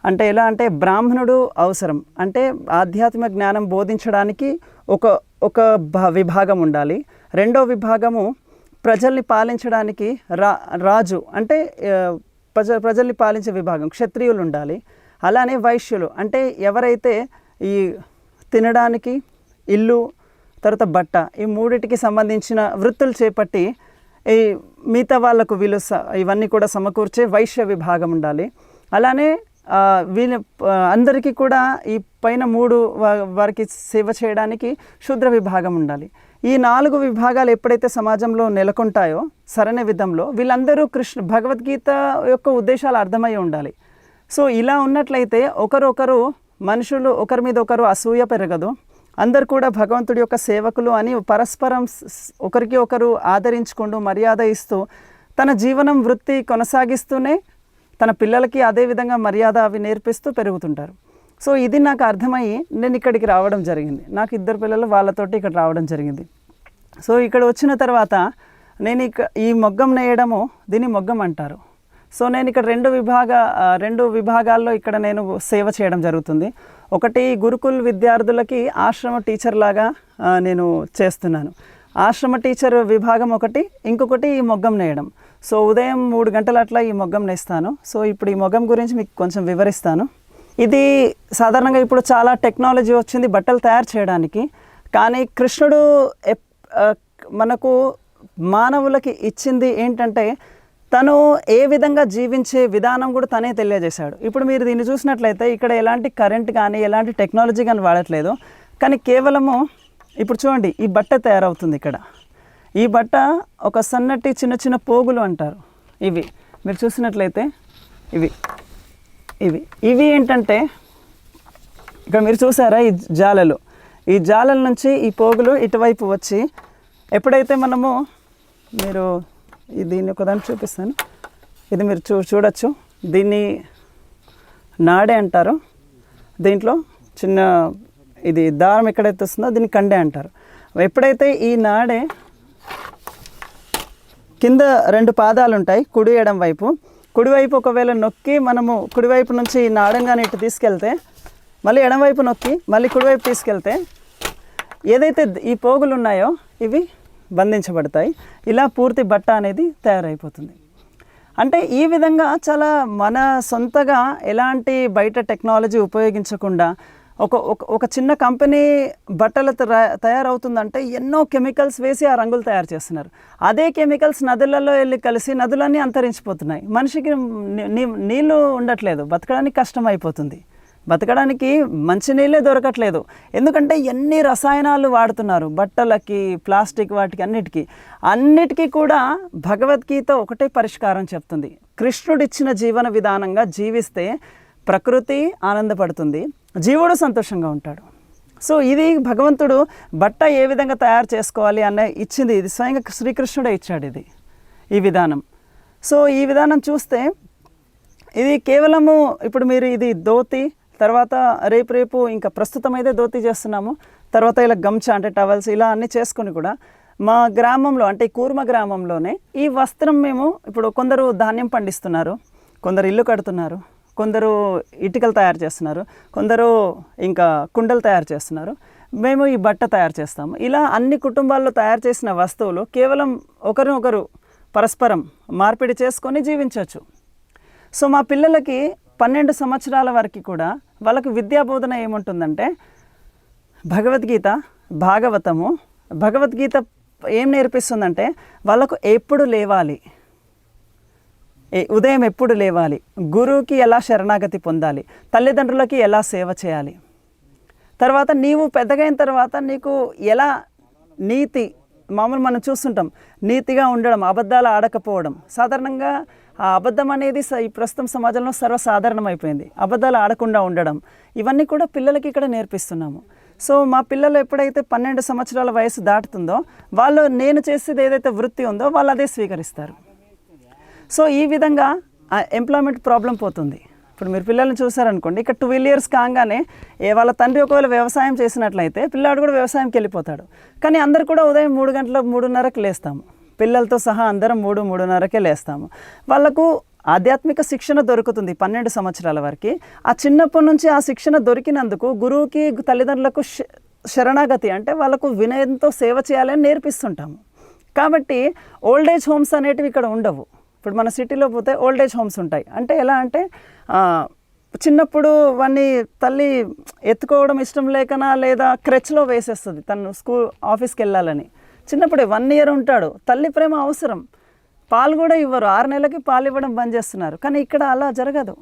అంటే ఎలా అంటే బ్రాహ్మణుడు అవసరం, అంటే ఆధ్యాత్మిక జ్ఞానం బోధించడానికి ఒక విభాగం ఉండాలి. రెండో విభాగము ప్రజల్ని పాలించడానికి రాజు అంటే ప్రజల్ని పాలించే విభాగం క్షత్రియులు ఉండాలి. అలానే వైశ్యులు అంటే ఎవరైతే ఈ తినడానికి ఇల్లు తర్వాత బట్ట ఈ మూడిటికి సంబంధించిన వృత్తులు చేపట్టి ఈ మిగతా వాళ్ళకు వీళ్ళు ఇవన్నీ కూడా సమకూర్చే వైశ్య విభాగం ఉండాలి. అలానే వీళ్ళ అందరికీ కూడా ఈ పైన 3 వారికి సేవ చేయడానికి శూద్ర విభాగం ఉండాలి. ఈ 4 విభాగాలు ఎప్పుడైతే సమాజంలో నెలకొంటాయో సరైన విధంలో వీళ్ళందరూ భగవద్గీత యొక్క ఉద్దేశాలు అర్థమై ఉండాలి. సో ఇలా ఉన్నట్లయితే ఒకరొకరు మనుషులు ఒకరి మీద ఒకరు అసూయ పెరగదు, అందరు కూడా భగవంతుడి యొక్క సేవకులు అని పరస్పరం ఒకరికి ఒకరు ఆదరించుకుంటూ మర్యాద ఇస్తూ తన జీవనం వృత్తి కొనసాగిస్తూనే తన పిల్లలకి అదేవిధంగా మర్యాద అవి నేర్పిస్తూ పెరుగుతుంటారు. సో ఇది నాకు అర్థమయ్యి నేను ఇక్కడికి రావడం జరిగింది. నాకు 2 పిల్లలు, వాళ్ళతోటి ఇక్కడ రావడం జరిగింది. సో ఇక్కడ వచ్చిన తర్వాత నేను ఈ మొగ్గం నేయడము దీన్ని మొగ్గం అంటారు. సో నేను ఇక్కడ 2 విభాగాల్లో ఇక్కడ నేను సేవ చేయడం జరుగుతుంది. ఒకటి గురుకుల్ విద్యార్థులకి ఆశ్రమ టీచర్ లాగా నేను చేస్తున్నాను. ఆశ్రమ టీచర్ విభాగం ఒకటి, ఇంకొకటి ఈ మొగ్గం నేయడం. సో ఉదయం 3 గంటల అట్లా ఈ మొగ్గం నేస్తాను. సో ఇప్పుడు ఈ మొగ్గం గురించి మీకు కొంచెం వివరిస్తాను. ఇది సాధారణంగా ఇప్పుడు చాలా టెక్నాలజీ వచ్చింది బట్టలు తయారు చేయడానికి, కానీ కృష్ణుడు మనకు మానవులకి ఇచ్చింది ఏంటంటే తను ఏ విధంగా జీవించే విధానం కూడా తనే తెలియజేశాడు. ఇప్పుడు మీరు దీన్ని చూసినట్లయితే ఇక్కడ ఎలాంటి కరెంట్ కానీ ఎలాంటి టెక్నాలజీ కానీ వాడట్లేదు, కానీ కేవలము ఇప్పుడు చూడండి ఈ బట్ట తయారవుతుంది. ఇక్కడ ఈ బట్ట ఒక సన్నటి చిన్న చిన్న పోగులు అంటారు. ఇవి మీరు చూసినట్లయితే ఇవి ఏంటంటే ఇక్కడ మీరు చూసారా ఈ జాలల నుంచి ఈ పోగులు ఇటువైపు వచ్చి ఎప్పుడైతే మీరు దీన్ని ఒకదాన్ని చూపిస్తాను. ఇది మీరు చూడొచ్చు, దీన్ని నాడే అంటారు. దీంట్లో చిన్న ఇది దారం ఎక్కడైతే వస్తుందో దీన్ని కండే అంటారు. ఎప్పుడైతే ఈ నాడే కింద 2 పాదాలు ఉంటాయి కుడి ఎడం వైపు, కుడివైపు ఒకవేళ నొక్కి మనము కుడివైపు నుంచి ఈ నాడంగానే ఇటు తీసుకెళ్తే మళ్ళీ ఎడంవైపు నొక్కి మళ్ళీ కుడివైపు తీసుకెళ్తే ఏదైతే ఈ పోగులు ఉన్నాయో ఇవి బంధించబడతాయి. ఇలా పూర్తి బట్ట అనేది తయారైపోతుంది. అంటే ఈ విధంగా చాలా మన సొంతగా ఎలాంటి బయట టెక్నాలజీ ఉపయోగించకుండా ఒక చిన్న కంపెనీ బట్టలు తయారవుతుందంటే ఎన్నో కెమికల్స్ వేసి ఆ రంగులు తయారు చేస్తున్నారు. అదే కెమికల్స్ నదులలో వెళ్ళి కలిసి నదులన్నీ అంతరించిపోతున్నాయి. మనిషికి నీళ్ళు ఉండట్లేదు, బతకడానికి కష్టం అయిపోతుంది. బతకడానికి మంచి నీళ్ళే దొరకట్లేదు, ఎందుకంటే ఎన్ని రసాయనాలు వాడుతున్నారు బట్టలకి, ప్లాస్టిక్, వాటికి అన్నిటికీ కూడా భగవద్గీత ఒకటే పరిష్కారం చెప్తుంది. కృష్ణుడిచ్చిన జీవన విధానంగా జీవిస్తే ప్రకృతి ఆనందపడుతుంది, జీవుడు సంతోషంగా ఉంటాడు. సో ఇది భగవంతుడు బట్ట ఏ విధంగా తయారు చేసుకోవాలి అన్న ఇచ్చింది. ఇది స్వయంగా శ్రీకృష్ణుడే ఇచ్చాడు ఈ విధానం. సో ఈ విధానం చూస్తే ఇది కేవలము ఇప్పుడు మీరు ఇది ధోతి, తర్వాత రేపు ఇంకా ప్రస్తుతం అయితే ధోతి చేస్తున్నాము, తర్వాత ఇలా గమ్చా అంటే టవల్స్ ఇలా అన్నీ చేసుకొని కూడా మా గ్రామంలో అంటే కూర్మ గ్రామంలోనే ఈ వస్త్రం మేము ఇప్పుడు కొందరు ధాన్యం పండిస్తున్నారు, కొందరు ఇల్లు కడుతున్నారు, కొందరు ఇటుకలు తయారు చేస్తున్నారు, కొందరు ఇంకా కుండలు తయారు చేస్తున్నారు, మేము ఈ బట్ట తయారు చేస్తాము. ఇలా అన్ని కుటుంబాల్లో తయారు చేసిన వస్తువులు కేవలం ఒకరినొకరు పరస్పరం మార్పిడి చేసుకొని జీవించవచ్చు. సో మా పిల్లలకి 12 సంవత్సరాల వరకు కూడా వాళ్ళకు విద్యాబోధన ఏముంటుందంటే భగవద్గీత, భాగవతము. భగవద్గీత ఏం నేర్పిస్తుందంటే వాళ్ళకు ఎప్పుడు లేవాలి, ఉదయం ఎప్పుడు లేవాలి, గురువుకి ఎలా శరణాగతి పొందాలి, తల్లిదండ్రులకి ఎలా సేవ చేయాలి, తర్వాత నీవు పెద్దగైన తర్వాత నీకు ఎలా నీతి, మామూలు మనం చూస్తుంటాం నీతిగా ఉండడం, అబద్ధాలు ఆడకపోవడం. సాధారణంగా ఆ అబద్ధం అనేది ఈ ప్రస్తుతం సమాజంలో సర్వసాధారణమైపోయింది. అబద్ధాలు ఆడకుండా ఉండడం, ఇవన్నీ కూడా పిల్లలకి ఇక్కడ నేర్పిస్తున్నాము. సో మా పిల్లలు ఎప్పుడైతే 12 సంవత్సరాల వయసు దాటుతుందో వాళ్ళు నేను చేసేది ఏదైతే వృత్తి ఉందో వాళ్ళు అదే స్వీకరిస్తారు. సో ఈ విధంగా ఎంప్లాయ్మెంట్ ప్రాబ్లం పోతుంది. ఇప్పుడు మీరు పిల్లల్ని చూసారనుకోండి, ఇక్కడ 12 years కాగానే వాళ్ళ తండ్రి ఒకవేళ వ్యవసాయం చేసినట్లయితే పిల్లాడు కూడా వ్యవసాయంకి వెళ్ళిపోతాడు. కానీ అందరు కూడా ఉదయం 3 గంటలకు 3:30కి లేస్తాము, పిల్లలతో సహా అందరం 3:30కే లేస్తాము. వాళ్ళకు ఆధ్యాత్మిక శిక్షణ దొరుకుతుంది 12 సంవత్సరాల వరకు. ఆ చిన్నప్పటి నుంచి ఆ శిక్షణ దొరికినందుకు గురువుకి తల్లిదండ్రులకు శరణాగతి అంటే వాళ్ళకు వినయంతో సేవ చేయాలని నేర్పిస్తుంటాము. కాబట్టి ఓల్డ్ ఏజ్ హోమ్స్ అనేటివి ఇక్కడ ఉండవు. ఇప్పుడు మన సిటీలో పోతే ఓల్డ్ ఏజ్ హోమ్స్ ఉంటాయి. అంటే ఎలా అంటే చిన్నప్పుడు వాడిని తల్లి ఎత్తుకోవడం ఇష్టం లేకనా లేదా క్రెచ్లో వేసేస్తుంది తను ఆఫీస్కి వెళ్ళాలని. చిన్నప్పుడే 1 year ఉంటాడు, తల్లి ప్రేమ అవసరం. పాలు కూడా ఇవ్వరు, 6 నెలలకి పాలు ఇవ్వడం బంద్ చేస్తున్నారు. కానీ ఇక్కడ అలా జరగదు.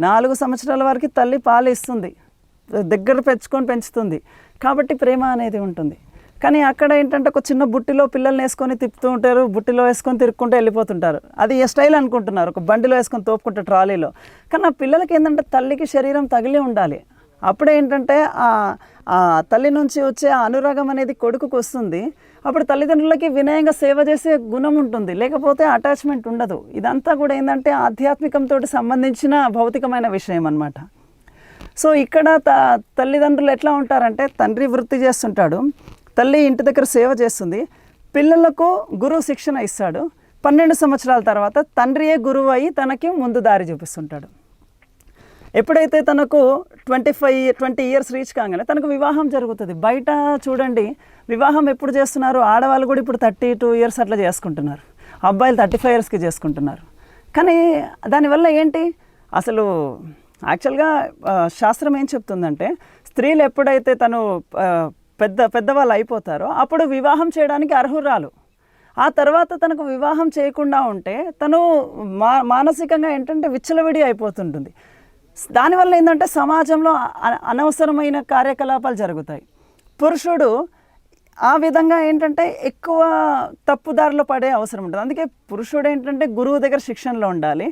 4 సంవత్సరాల వరకు తల్లి పాలు ఇస్తుంది, దగ్గర పెంచుతుంది. కాబట్టి ప్రేమ అనేది ఉంటుంది. కానీ అక్కడ ఏంటంటే ఒక చిన్న బుట్టిలో పిల్లల్ని వేసుకొని తిప్పుతూ ఉంటారు, బుట్టిలో వేసుకొని తిరుక్కుంటూ వెళ్ళిపోతుంటారు. అది ఏ స్టైల్ అనుకుంటున్నారు, ఒక బండిలో వేసుకొని తోపుకుంటారు ట్రాలీలో. కానీ ఆ పిల్లలకి ఏంటంటే తల్లికి శరీరం తగిలి ఉండాలి. అప్పుడే ఏంటంటే ఆ తల్లి నుంచి వచ్చే అనురాగం అనేది కొడుకుకు వస్తుంది. అప్పుడు తల్లిదండ్రులకి వినయంగా సేవ చేసే గుణం ఉంటుంది, లేకపోతే అటాచ్మెంట్ ఉండదు. ఇదంతా కూడా ఏంటంటే ఆధ్యాత్మికంతో సంబంధించిన భౌతికమైన విషయం అన్నమాట. సో ఇక్కడ తల్లిదండ్రులు ఎట్లా ఉంటారంటే తండ్రి వృత్తి చేస్తుంటాడు, తల్లి ఇంటి దగ్గర సేవ చేస్తుంది, పిల్లలకు గురువు శిక్షణ ఇస్తాడు. 12 సంవత్సరాల తర్వాత తండ్రియే గురువు అయ్యి తనకి ముందు దారి చూపిస్తుంటాడు. ఎప్పుడైతే తనకు 20 years రీచ్ కాగానే తనకు వివాహం జరుగుతుంది. బయట చూడండి వివాహం ఎప్పుడు చేస్తున్నారు, ఆడవాళ్ళు కూడా ఇప్పుడు 32 years అట్లా చేసుకుంటున్నారు, అబ్బాయిలు 35 yearsకి చేసుకుంటున్నారు. కానీ దానివల్ల ఏంటి అసలు యాక్చువల్గా శాస్త్రం ఏం చెప్తుందంటే స్త్రీలు ఎప్పుడైతే తను పెద్దవాళ్ళు అయిపోతారో అప్పుడు వివాహం చేయడానికి అర్హురాలు. ఆ తర్వాత తనకు వివాహం చేయకుండా ఉంటే తను మానసికంగా ఏంటంటే విచ్చలవిడి అయిపోతుంటుంది. దానివల్ల ఏంటంటే సమాజంలో అనవసరమైన కార్యకలాపాలు జరుగుతాయి. పురుషుడు ఆ విధంగా ఏంటంటే ఎక్కువ తప్పుదారిలో పడే అవసరం ఉంటుంది. అందుకే పురుషుడు ఏంటంటే గురువు దగ్గర శిక్షణలో ఉండాలి,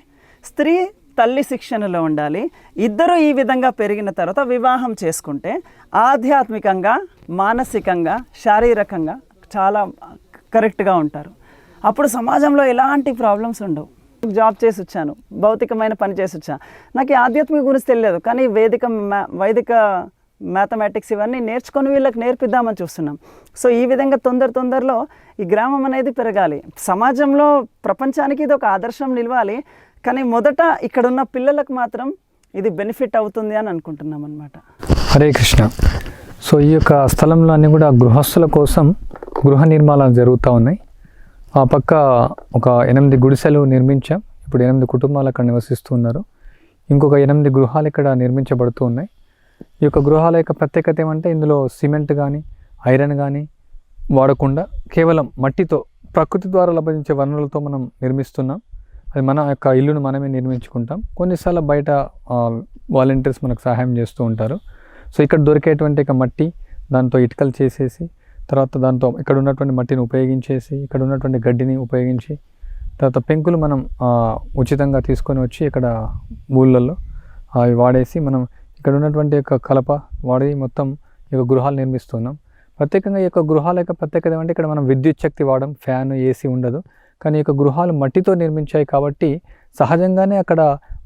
స్త్రీ తల్లి శిక్షణలో ఉండాలి. ఇద్దరు ఈ విధంగా పెరిగిన తర్వాత వివాహం చేసుకుంటే ఆధ్యాత్మికంగా, మానసికంగా, శారీరకంగా చాలా కరెక్ట్గా ఉంటారు. అప్పుడు సమాజంలో ఎలాంటి ప్రాబ్లమ్స్ ఉండవు. జాబ్ చేసి వచ్చాను, భౌతికమైన పని చేసి వచ్చాను, నాకు ఈ ఆధ్యాత్మిక గురించి తెలియదు. కానీ వైదిక మ్యాథమెటిక్స్ ఇవన్నీ నేర్చుకొని వీళ్ళకి నేర్పిద్దామని చూస్తున్నాం. సో ఈ విధంగా తొందరలో ఈ గ్రామం అనేది పెరగాలి. సమాజంలో ప్రపంచానికి ఇది ఒక ఆదర్శం నిలవాలి. కానీ మొదట ఇక్కడ ఉన్న పిల్లలకు మాత్రం ఇది బెనిఫిట్ అవుతుంది అని అనుకుంటున్నాం అన్నమాట. హరే కృష్ణ. సో ఈ యొక్క స్థలంలో అన్నీ కూడా గృహస్థుల కోసం గృహ నిర్మాణాలు జరుగుతూ ఉన్నాయి. ఆ పక్క ఒక 8 గుడిసెలు నిర్మించాం. ఇప్పుడు 8 కుటుంబాలు అక్కడ నివసిస్తున్నారు. ఇంకొక 8 గృహాలు ఇక్కడ నిర్మించబడుతూ ఉన్నాయి. ఈ యొక్క గృహాల యొక్క ప్రత్యేకత ఏమంటే ఇందులో సిమెంట్ కానీ ఐరన్ కానీ వాడకుండా కేవలం మట్టితో ప్రకృతి ద్వారా లభించే వనరులతో మనం నిర్మిస్తున్నాం. అది మన యొక్క ఇల్లును మనమే నిర్మించుకుంటాం. కొన్నిసార్లు బయట వాలంటీర్స్ మనకు సహాయం చేస్తూ ఉంటారు. సో ఇక్కడ దొరికేటువంటి మట్టి దాంతో ఇటుకలు చేసేసి తర్వాత దాంతో ఇక్కడ ఉన్నటువంటి మట్టిని ఉపయోగించేసి ఇక్కడ ఉన్నటువంటి గడ్డిని ఉపయోగించి తర్వాత పెంకులు మనం ఉచితంగా తీసుకొని వచ్చి ఇక్కడ ఊళ్ళల్లో అవి వాడేసి మనం ఇక్కడ ఉన్నటువంటి యొక్క కలప వాడి మొత్తం ఈ యొక్క గృహాలు నిర్మిస్తున్నాం. ప్రత్యేకంగా ఈ యొక్క గృహాల యొక్క ప్రత్యేకత ఏమంటే ఇక్కడ మనం విద్యుత్ శక్తి వాడడం, ఫ్యాన్, ఏసీ ఉండదు. కానీ ఈ యొక్క గృహాలు మట్టితో నిర్మించాయి కాబట్టి సహజంగానే అక్కడ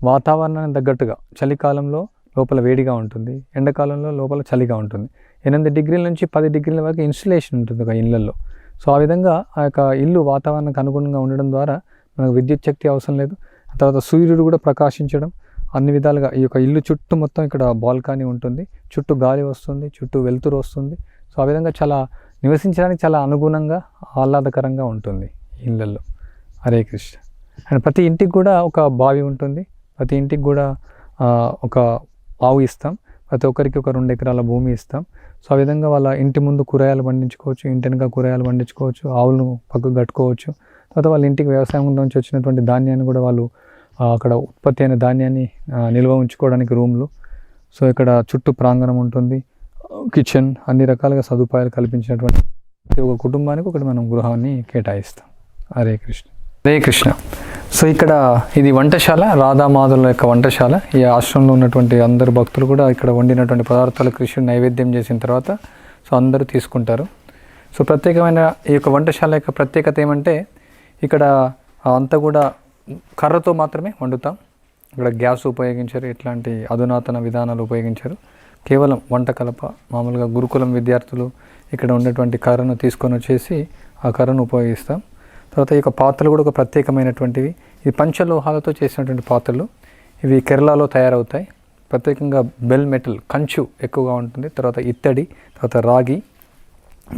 వాతావరణానికి తగ్గట్టుగా చలికాలంలో లోపల వేడిగా ఉంటుంది, ఎండాకాలంలో లోపల చలిగా ఉంటుంది. 8 degrees నుంచి 10 degrees వరకు ఇన్సులేషన్ ఉంటుంది ఒక ఇళ్ళల్లో. సో ఆ విధంగా ఆ యొక్క ఇల్లు వాతావరణానికి అనుగుణంగా ఉండడం ద్వారా మనకు విద్యుత్ శక్తి అవసరం లేదు. తర్వాత సూర్యుడు కూడా ప్రకాశించడం అన్ని విధాలుగా ఈ యొక్క ఇల్లు చుట్టూ మొత్తం ఇక్కడ బాల్కనీ ఉంటుంది, చుట్టూ గాలి వస్తుంది, చుట్టూ వెలుతురు వస్తుంది. సో ఆ విధంగా చాలా నివసించడానికి చాలా అనుగుణంగా ఆహ్లాదకరంగా ఉంటుంది ఇళ్ళల్లో. హరే కృష్ణ. అండ్ ప్రతి ఇంటికి కూడా ఒక బావి ఉంటుంది, ప్రతి ఇంటికి కూడా ఒక ఆవు ఇస్తాం, ప్రతి ఒక్కరికి ఒక 2 ఎకరాల భూమి ఇస్తాం. సో ఆ విధంగా వాళ్ళ ఇంటి ముందు కూరగాయలు పండించుకోవచ్చు, ఇంటి వెనుక కూరగాయలు పండించుకోవచ్చు, ఆవులను పక్కకు కట్టుకోవచ్చు. తర్వాత వాళ్ళ ఇంటికి వ్యవసాయం నుంచి వచ్చినటువంటి ధాన్యాన్ని కూడా వాళ్ళు అక్కడ ఉత్పత్తి అయిన ధాన్యాన్ని నిల్వ ఉంచుకోవడానికి రూమ్లు. సో ఇక్కడ చుట్టూ ప్రాంగణం ఉంటుంది, కిచెన్, అన్ని రకాలుగా సదుపాయాలు కల్పించినటువంటి ప్రతి ఒక్క కుటుంబానికి ఒకటి మనం గృహాన్ని కేటాయిస్తాం. హరే కృష్ణ. హరే కృష్ణ. సో ఇక్కడ ఇది వంటశాల, రాధామాధుల యొక్క వంటశాల. ఈ ఆశ్రమంలో ఉన్నటువంటి అందరు భక్తులు కూడా ఇక్కడ వండినటువంటి పదార్థాలు కృష్ణుడు నైవేద్యం చేసిన తర్వాత సో అందరూ తీసుకుంటారు. సో ప్రత్యేకమైన ఈ యొక్క వంటశాల యొక్క ప్రత్యేకత ఏమంటే ఇక్కడ అంతా కూడా కర్రతో మాత్రమే వండుతాం. ఇక్కడ గ్యాస్ ఉపయోగించారు, ఇట్లాంటి అధునాతన విధానాలు ఉపయోగించారు. కేవలం వంట కలప, మామూలుగా గురుకులం విద్యార్థులు ఇక్కడ ఉన్నటువంటి కర్రను తీసుకొని వచ్చేసి ఆ కర్రను ఉపయోగిస్తాం. తర్వాత ఈ యొక్క పాత్రలు కూడా ఒక ప్రత్యేకమైనటువంటివి. ఇది పంచలోహాలతో చేసినటువంటి పాత్రలు. ఇవి కేరళలో తయారవుతాయి. ప్రత్యేకంగా బెల్ మెటల్ కంచు ఎక్కువగా ఉంటుంది. తర్వాత ఇత్తడి, తర్వాత రాగి,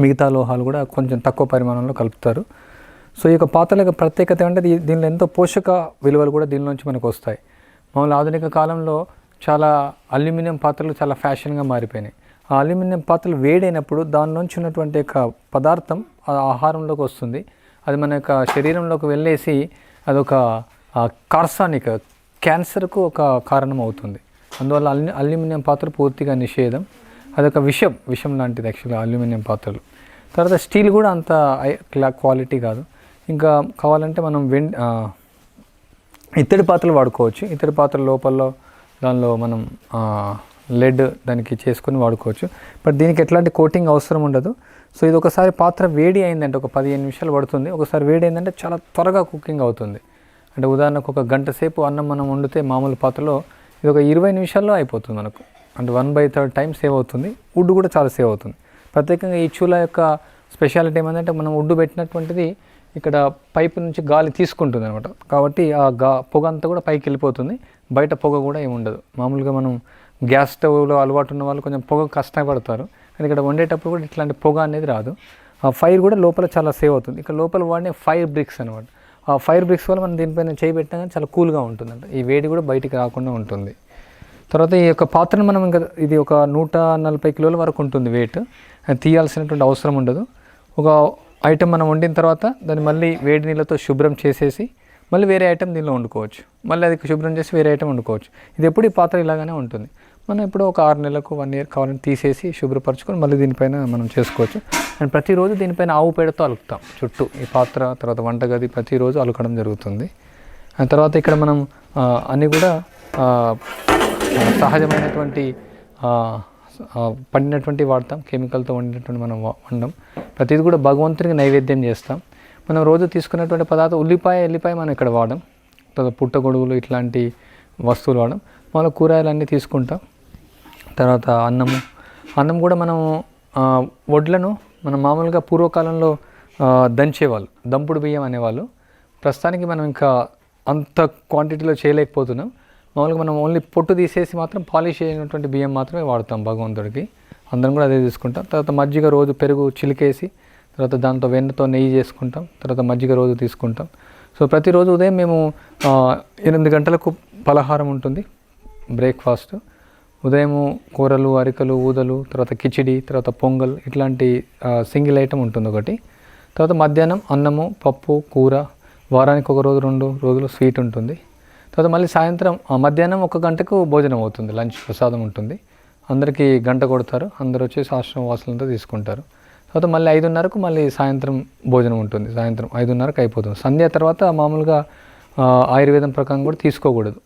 మిగతా లోహాలు కూడా కొంచెం తక్కువ పరిమాణంలో కలుపుతారు. సో ఈ యొక్క పాత్రల యొక్క ప్రత్యేకత అంటే దీనిలో ఎంతో పోషక విలువలు కూడా దీనిలోంచి మనకు వస్తాయి. మామూలు ఆధునిక కాలంలో చాలా అల్యూమినియం పాత్రలు చాలా ఫ్యాషన్గా మారిపోయినాయి. ఆ అల్యూమినియం పాత్రలు వేడైనప్పుడు దానిలోంచి ఉన్నటువంటి యొక్క పదార్థం ఆ ఆహారంలోకి వస్తుంది. అది మన యొక్క శరీరంలోకి వెళ్ళేసి అదొక కార్సానిక్ క్యాన్సర్కు ఒక కారణం అవుతుంది. అందువల్ల అల్యూమినియం పాత్ర పూర్తిగా నిషేధం. అదొక విషం లాంటిది యాక్చువల్గా అల్యూమినియం పాత్రలు. తర్వాత స్టీల్ కూడా అంత క్వాలిటీ కాదు. ఇంకా కావాలంటే మనం ఇత్తడి పాత్రలు వాడుకోవచ్చు. ఇత్తడి పాత్రల లోపల దానిలో మనం లెడ్ దానికి చేసుకొని వాడుకోవచ్చు. బట్ దీనికి ఎట్లాంటి కోటింగ్ అవసరం ఉండదు. సో ఇది ఒకసారి పాత్ర వేడి అయిందంటే ఒక 15 నిమిషాలు పడుతుంది. ఒకసారి వేడి అయిందంటే చాలా త్వరగా కుకింగ్ అవుతుంది. అంటే ఉదాహరణకు ఒక గంట సేపు అన్నం మనం వండితే మామూలు పాత్రలో ఇది ఒక 20 నిమిషాల్లో అయిపోతుంది మనకు. అంటే 1/3 టైం సేవ్ అవుతుంది. వుడ్ కూడా చాలా సేవ్ అవుతుంది. ప్రత్యేకంగా ఈ చూలా యొక్క స్పెషాలిటీ ఏమంటే మనం వుడ్ పెట్టినటువంటిది ఇక్కడ పైపు నుంచి గాలి తీసుకుంటుంది అనమాట. కాబట్టి ఆ పొగ అంతా కూడా పైకి వెళ్ళిపోతుంది. బయట పొగ కూడా ఏమి ఉండదు. మామూలుగా మనం గ్యాస్ స్టవ్లో అలవాటు ఉన్న వాళ్ళు కొంచెం పొగ కష్టపడతారు. కానీ ఇక్కడ వండేటప్పుడు కూడా ఇట్లాంటి పొగ అనేది రాదు. ఆ ఫైర్ కూడా లోపల చాలా సేవ్ అవుతుంది. ఇక్కడ లోపల వాడిన ఫైర్ బ్రిక్స్ అనమాట. ఆ ఫైర్ బ్రిక్స్ వల్ల మనం దీనిపైన చేయి పెట్టినా కానీ చాలా కూల్గా ఉంటుందంట. ఈ వేడి కూడా బయటికి రాకుండా ఉంటుంది. తర్వాత ఈ యొక్క పాత్రను మనం ఇంకా ఇది ఒక 140 కిలోల వరకు ఉంటుంది వెయిట్. తీయాల్సినటువంటి అవసరం ఉండదు. ఒక ఐటెం మనం వండిన తర్వాత దాన్ని మళ్ళీ వేడి నీళ్ళతో శుభ్రం చేసేసి మళ్ళీ వేరే ఐటెం దీనిలో వండుకోవచ్చు. మళ్ళీ అది శుభ్రం చేసి వేరే ఐటెం వండుకోవచ్చు. ఇది ఎప్పుడు ఈ పాత్ర ఇలాగానే ఉంటుంది. మనం ఎప్పుడో ఒక 6 నెలలకు 1 ఇయర్ కావాలని తీసేసి శుభ్రపరచుకొని మళ్ళీ దీనిపైన మనం చేసుకోవచ్చు. అండ్ ప్రతిరోజు దీనిపైన ఆవు పేడతో అలుకుతాం చుట్టూ ఈ పాత్ర. తర్వాత వంటగది ప్రతిరోజు అలకడం జరుగుతుంది. అండ్ తర్వాత ఇక్కడ మనం అన్నీ కూడా సహజమైనటువంటి పండినటువంటి వాడతాం. కెమికల్తో వండినటువంటి మనం వండం. ప్రతిది కూడా భగవంతునికి నైవేద్యం చేస్తాం. మనం రోజు తీసుకున్నటువంటి పదార్థం ఎల్లిపాయ మనం ఇక్కడ వాడడం. తర్వాత పుట్టగొడుగులు ఇట్లాంటి వస్తువులు వాడడం. మళ్ళీ కూరగాయలు అన్నీ తీసుకుంటాం. తర్వాత అన్నం కూడా మనం వడ్లను మనం మామూలుగా పూర్వకాలంలో దంచేవాళ్ళు, దంపుడు బియ్యం అనేవాళ్ళు. ప్రస్తుతానికి మనం ఇంకా అంత క్వాంటిటీలో చేయలేకపోతున్నాం. మామూలుగా మనం ఓన్లీ పొట్టు తీసేసి మాత్రం పాలిష్ అయినటువంటి బియ్యం మాత్రమే వాడతాం భగవంతుడికి. అందరం కూడా అదే తీసుకుంటాం. తర్వాత మజ్జిగ రోజు పెరుగు చిలికేసి తర్వాత దాంతో వెన్నతో నెయ్యి చేసుకుంటాం. తర్వాత మజ్జిగ రోజు తీసుకుంటాం. సో ప్రతిరోజు ఉదయం మేము 8 గంటలకు పలహారం ఉంటుంది, బ్రేక్ఫాస్ట్. ఉదయం కూరలు, అరికలు, ఊదలు, తర్వాత కిచిడి, తర్వాత పొంగల్ ఇట్లాంటి సింగిల్ ఐటమ్ ఉంటుంది ఒకటి. తర్వాత మధ్యాహ్నం అన్నము, పప్పు, కూర, వారానికి 1 రోజు 2 రోజులు స్వీట్ ఉంటుంది. తర్వాత మళ్ళీ సాయంత్రం మధ్యాహ్నం 1 గంటకు భోజనం అవుతుంది, లంచ్ ప్రసాదం ఉంటుంది. అందరికీ గంట కొడతారు. అందరూ వచ్చేసి ఆశ్రమ వాసులంతా తీసుకుంటారు. తర్వాత మళ్ళీ 5:30కు మళ్ళీ సాయంత్రం భోజనం ఉంటుంది. సాయంత్రం 5:30కు అయిపోతుంది. సంధ్య తర్వాత మామూలుగా ఆయుర్వేదం ప్రకారం కూడా తీసుకోకూడదు.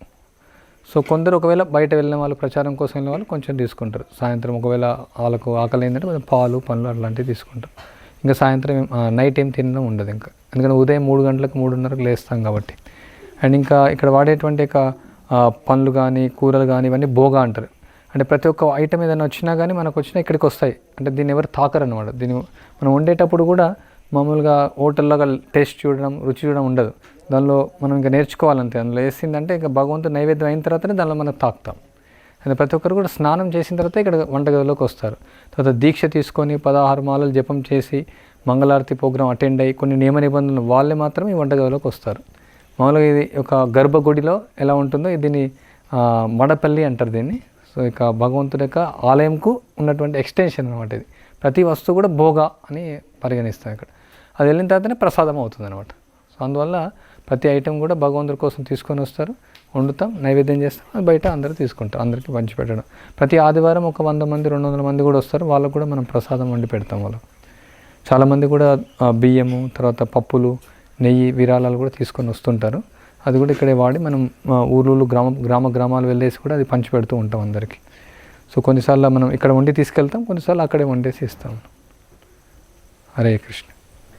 సో కొందరు ఒకవేళ బయట వెళ్ళిన వాళ్ళు, ప్రచారం కోసం వెళ్ళిన వాళ్ళు కొంచెం తీసుకుంటారు. సాయంత్రం ఒకవేళ వాళ్ళకు ఆకలి అయిందంటే కొంచెం పాలు, పండ్లు అట్లాంటివి తీసుకుంటారు. ఇంకా సాయంత్రం నైట్ ఏం తినడం ఉండదు ఇంకా. ఎందుకంటే ఉదయం 3 గంటలకు 3:30కు లేస్తాం కాబట్టి. అండ్ ఇంకా ఇక్కడ వాడేటువంటి పండ్లు కానీ కూరలు కానీ ఇవన్నీ భోగా అంటారు. అంటే ప్రతి ఒక్క ఐటమ్ ఏదైనా వచ్చినా కానీ మనకు వచ్చినా ఇక్కడికి వస్తాయి. అంటే దీన్ని ఎవరు తాకరు అన్నమాట. దీన్ని మనం వండేటప్పుడు కూడా మామూలుగా హోటల్లాగా టేస్ట్ చూడడం, రుచి చూడడం ఉండదు. దానిలో మనం ఇంకా నేర్చుకోవాలంతే. అందులో వేసిందంటే ఇంకా భగవంతుడు నైవేద్యం అయిన తర్వాతనే దానిలో మనం తాకుతాం. అంటే ప్రతి ఒక్కరు కూడా స్నానం చేసిన తర్వాత ఇక్కడ వంటగదిలోకి వస్తారు. తర్వాత దీక్ష తీసుకొని 16 మాలలు జపం చేసి మంగళారతి ప్రోగ్రాం అటెండ్ అయ్యి కొన్ని నియమ నిబంధనలు వాళ్ళే మాత్రం ఈ వంటగదిలోకి వస్తారు. మామూలుగా ఇది ఒక గర్భగుడిలో ఎలా ఉంటుందో దీన్ని మడపల్లి అంటారు దీన్ని. సో ఇక భగవంతుడి యొక్క ఆలయంకు ఉన్నటువంటి ఎక్స్టెన్షన్ అనమాట ఇది. ప్రతి వస్తువు కూడా భోగా అని పరిగణిస్తాం ఇక్కడ. అది వెళ్ళిన తర్వాతనే ప్రసాదం అవుతుంది అనమాట. సో అందువల్ల ప్రతి ఐటెం కూడా భగవంతుడి కోసం తీసుకొని వస్తారు, వండుతాం, నైవేద్యం చేస్తాం, అది బయట అందరూ తీసుకుంటారు. అందరికీ పంచిపెట్టడం. ప్రతి ఆదివారం ఒక 100 మంది 200 మంది కూడా వస్తారు. వాళ్ళకు కూడా మనం ప్రసాదం వండి పెడతాం. వాళ్ళకు చాలామంది కూడా బియ్యము, తర్వాత పప్పులు, నెయ్యి, విరాళాలు కూడా తీసుకొని వస్తుంటారు. అది కూడా ఇక్కడే వాడి మనం ఊర్లు గ్రామాలు వెళ్ళేసి కూడా అది పంచిపెడుతూ ఉంటాం అందరికీ. సో కొన్నిసార్లు మనం ఇక్కడ వండి తీసుకెళ్తాం, కొన్నిసార్లు అక్కడే వండేసి ఇస్తాం. హరే కృష్ణ.